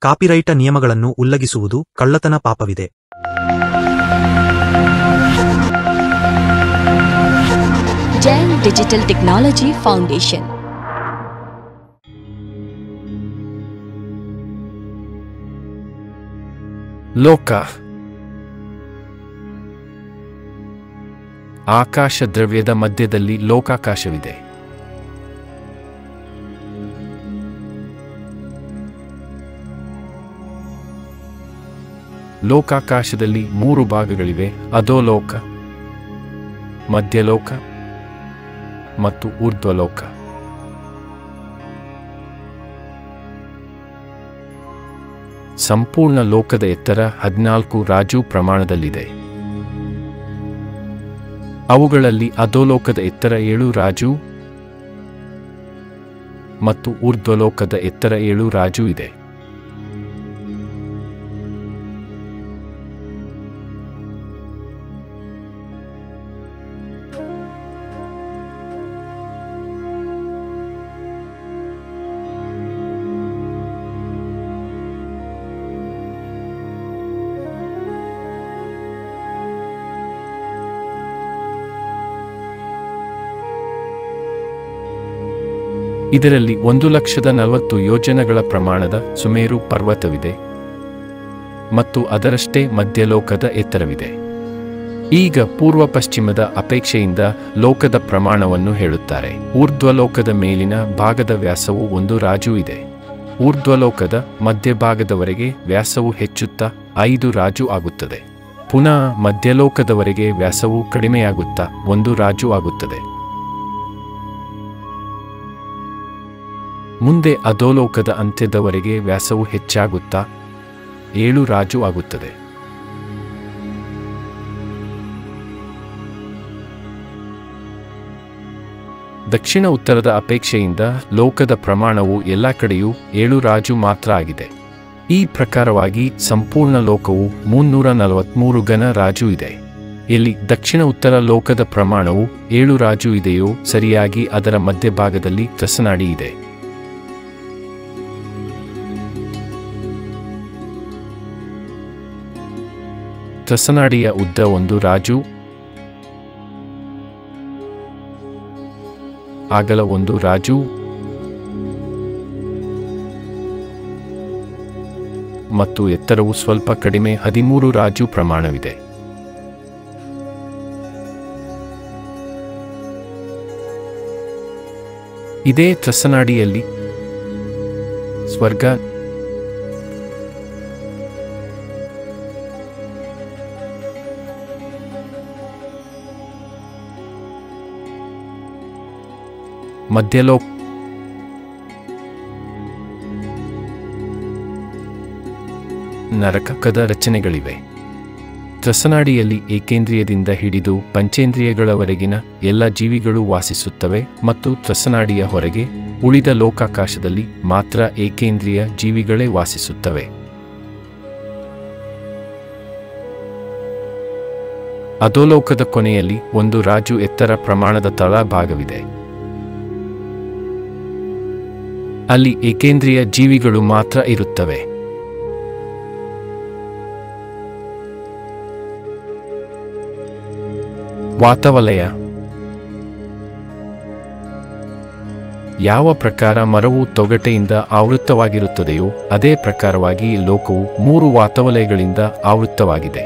ಕಾಪಿರೈಟ ನಿಯಮಗಳನ್ನು ಉಲ್ಲಂಘಿಸುವುದು ಕಳ್ಳತನ ಪಾಪವಿದೆ. Jain digital technology foundation. ಲೋಕ. ಆಕಾಶ ದ್ರವ್ಯದ ಮಧ್ಯದಲ್ಲಿ ಲೋಕಾಕಾಶವಿದೆ. ಲೋಕಾಕಾಶದಲ್ಲಿ 3 ಭಾಗಗಳಿವೆ: ಅಧೋಲೋಕ, ಮಧ್ಯಲೋಕ ಮತ್ತು ಊರ್ಧ್ವಲೋಕ. ಸಂಪೂರ್ಣ ಲೋಕದ ಎತ್ತರ 14 ರಾಜು ಪ್ರಮಾಣದಲ್ಲಿದೆ. ಅವುಗಳಲ್ಲಿ ಅಧೋಲೋಕದ ಎತ್ತರ 7 ರಾಜು ಮತ್ತು ಊರ್ಧ್ವಲೋಕದ ಎತ್ತರ 7 ರಾಜು ಇದೆ. ಇದರಲ್ಲಿ 1,40,000 ಯೋಜನಗಳ ಪ್ರಮಾಣದ ಸುಮೇರು ಪರ್ವತವಿದೆ ಮತ್ತು ಅದರಷ್ಟೇ ಮಧ್ಯಲೋಕದ ಎತ್ತರವಿದೆ. ಈಗ ಪೂರ್ವ ಪಶ್ಚಿಮದ ಅಪೇಕ್ಷೆಯಿಂದ ಲೋಕದ ಪ್ರಮಾಣವನ್ನು ಹೇಳುತ್ತಾರೆ. ಊರ್ಧ್ವಲೋಕದ ಮೇಲಿನ ಭಾಗದ ವ್ಯಾಸವು 1 ರಾಜು ಇದೆ. ಊರ್ಧ್ವಲೋಕದ ಮಧ್ಯಭಾಗದವರೆಗೆ ವ್ಯಾಸವು ಹೆಚ್ಚುತ್ತಾ 5 ರಾಜು ಆಗುತ್ತದೆ. ಪುನಃ ಮಧ್ಯಲೋಕದವರೆಗೆ ವ್ಯಾಸವು ಕಡಿಮೆಯಾಗುತ್ತಾ 1 ರಾಜು ಆಗುತ್ತದೆ. ಮುಂದೆ ಅಧೋಲೋಕದ ಅಂತ್ಯದವರೆಗೆ ವ್ಯಾಸವು ಹೆಚ್ಚಾಗುತ್ತಾ 7 ರಾಜು ಆಗುತ್ತದೆ. ದಕ್ಷಿಣ ಉತ್ತರದ ಅಪೇಕ್ಷೆಯಿಂದ ಲೋಕದ ಪ್ರಮಾಣವು ಎಲ್ಲ ಕಡೆಯೂ 7 ರಾಜು ಮಾತ್ರ ಆಗಿದೆ. ಈ ಪ್ರಕಾರವಾಗಿ ಸಂಪೂರ್ಣ ಲೋಕವು 343 ಘನ ರಾಜು ಇದೆ. ಎಲ್ಲಿ ದಕ್ಷಿಣ ಉತ್ತರ ಲೋಕದ ಪ್ರಮಾಣವು 7 ರಾಜು ಇದೆಯೋ ಸರಿಯಾಗಿ ಅದರ ಮಧ್ಯಭಾಗದಲ್ಲಿ ತ್ರಸನಾಡಿ ಇದೆ. ತ್ರಸನಾಡಿಯ ಉದ್ದ 1 ರಾಜು, ಅಗಲ 1 ರಾಜು ಮತ್ತು ಎತ್ತರವು ಸ್ವಲ್ಪ ಕಡಿಮೆ 13 ರಾಜು ಪ್ರಮಾಣವಿದೆ. ಇದೇ ತ್ರಸನಾಡಿಯಲ್ಲಿ ಸ್ವರ್ಗ, ಮಧ್ಯಲೋಕ, ನರಕದ ರಚನೆಗಳಿವೆ. ತ್ರಸನಾಡಿಯಲ್ಲಿ ಏಕೇಂದ್ರಿಯದಿಂದ ಹಿಡಿದು ಪಂಚೇಂದ್ರಿಯಗಳವರೆಗಿನ ಎಲ್ಲ ಜೀವಿಗಳು ವಾಸಿಸುತ್ತವೆ ಮತ್ತು ತ್ರಸನಾಡಿಯ ಹೊರಗೆ ಉಳಿದ ಲೋಕಾಕಾಶದಲ್ಲಿ ಮಾತ್ರ ಏಕೇಂದ್ರಿಯ ಜೀವಿಗಳೇ ವಾಸಿಸುತ್ತವೆ. ಅಧೋಲೋಕದ ಕೊನೆಯಲ್ಲಿ 1 ರಾಜು ಎತ್ತರ ಪ್ರಮಾಣದ ತಳಭಾಗವಿದೆ. ಅಲ್ಲಿ ಏಕೇಂದ್ರಿಯ ಜೀವಿಗಳು ಮಾತ್ರ ಇರುತ್ತವೆ. ವಾತವಲಯ. ಯಾವ ಪ್ರಕಾರ ಮರವು ತೊಗಟೆಯಿಂದ ಆವೃತ್ತವಾಗಿರುತ್ತದೆಯೋ ಅದೇ ಪ್ರಕಾರವಾಗಿ ಲೋಕವು 3 ವಾತವಲಯಗಳಿಂದ ಆವೃತ್ತವಾಗಿದೆ.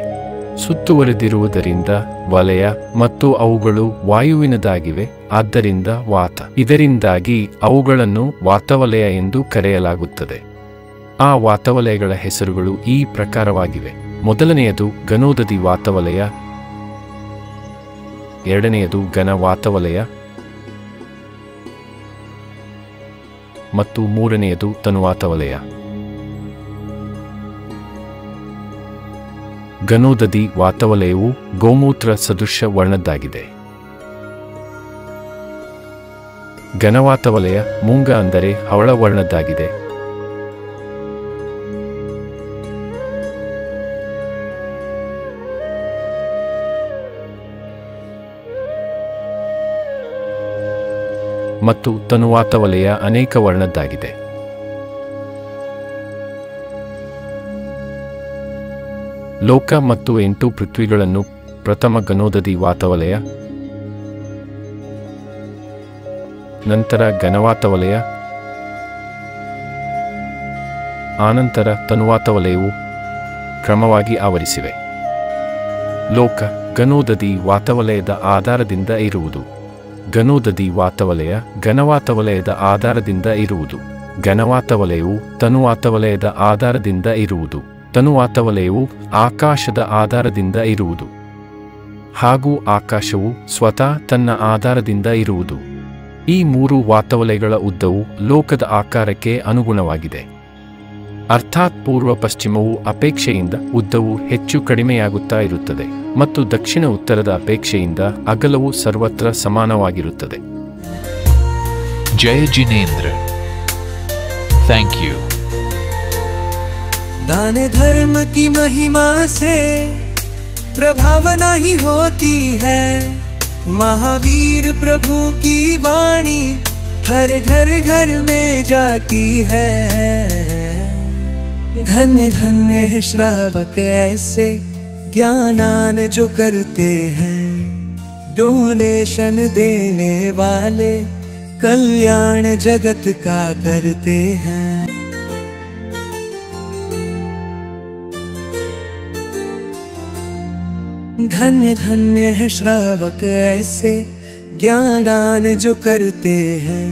ಸುತ್ತುವರೆದಿರುವುದರಿಂದ ವಲಯ ಮತ್ತು ಅವುಗಳು ವಾಯುವಿನದಾಗಿವೆ, ಆದ್ದರಿಂದ ವಾತ. ಇದರಿಂದಾಗಿ ಅವುಗಳನ್ನು ವಾತವಲಯ ಎಂದು ಕರೆಯಲಾಗುತ್ತದೆ. ಆ ವಾತವಲಯಗಳ ಹೆಸರುಗಳು ಈ ಪ್ರಕಾರವಾಗಿವೆ. ಮೊದಲನೆಯದು ಗನೋದದಿ ವಾತವಲಯ, ಎರಡನೆಯದು ಘನ ವಾತವಲಯ ಮತ್ತು ಮೂರನೆಯದು ತನುವಾತವಲಯ. ಗನೋದದಿ ವಾತವಲಯವು ಗೋಮೂತ್ರ ಸದೃಶ ವರ್ಣದ್ದಾಗಿದೆ. ಘನವಾತವಲಯ ಮುಂಗ ಅಂದರೆ ಹವಳ ವರ್ಣದ್ದಾಗಿದೆ. ಮತ್ತು ತನುವಾತವಲಯ ಅನೇಕ ವರ್ಣದ್ದಾಗಿದೆ. ಲೋಕ ಮತ್ತು 8 ಪೃಥ್ವಿಗಳನ್ನು ಪ್ರಥಮ ಗನೋದದಿ ವಾತವಲಯ, ನಂತರ ಘನವಾತವಲಯ, ಆನಂತರ ತನುವಾತವಲಯವು ಕ್ರಮವಾಗಿ ಆವರಿಸಿವೆ. ಲೋಕ ಗನೋದದಿ ವಾತವಲಯದ ಆಧಾರದಿಂದ ಇರುವುದು. ಗನೋದದಿ ವಾತವಲಯ ಘನವಾತವಲಯದ ಆಧಾರದಿಂದ ಇರುವುದು. ಘನವಾತವಲಯವು ತನುವಾತವಲಯದ ಆಧಾರದಿಂದ ಇರುವುದು. ತನುವಾತವಲಯವು ಆಕಾಶದ ಆಧಾರದಿಂದ ಇರುವುದು. ಹಾಗೂ ಆಕಾಶವು ಸ್ವತಃ ತನ್ನ ಆಧಾರದಿಂದ ಇರುವುದು. ಈ 3 ವಾತವಲಯಗಳ ಉದ್ದವು ಲೋಕದ ಆಕಾರಕ್ಕೆ ಅನುಗುಣವಾಗಿದೆ. ಅರ್ಥಾತ್ ಪೂರ್ವ ಪಶ್ಚಿಮವು ಅಪೇಕ್ಷೆಯಿಂದ ಉದ್ದವು ಹೆಚ್ಚು ಕಡಿಮೆಯಾಗುತ್ತಾ ಇರುತ್ತದೆ ಮತ್ತು ದಕ್ಷಿಣ ಉತ್ತರದ ಅಪೇಕ್ಷೆಯಿಂದ ಅಗಲವು ಸರ್ವತ್ರ ಸಮಾನವಾಗಿರುತ್ತದೆ. जय जिनेंद्र, थैंक यू. दान धर्म की महिमा से प्रभावना ही होती है. महावीर प्रभु की वाणी हर घर घर में जाती है. धन्य धन्य है श्रावक ऐसे ज्ञानान जो करते हैं. डोनेशन देने वाले कल्याण जगत का करते हैं. धन्य धन्य है श्रावक ऐसे ज्ञानदान जो करते हैं.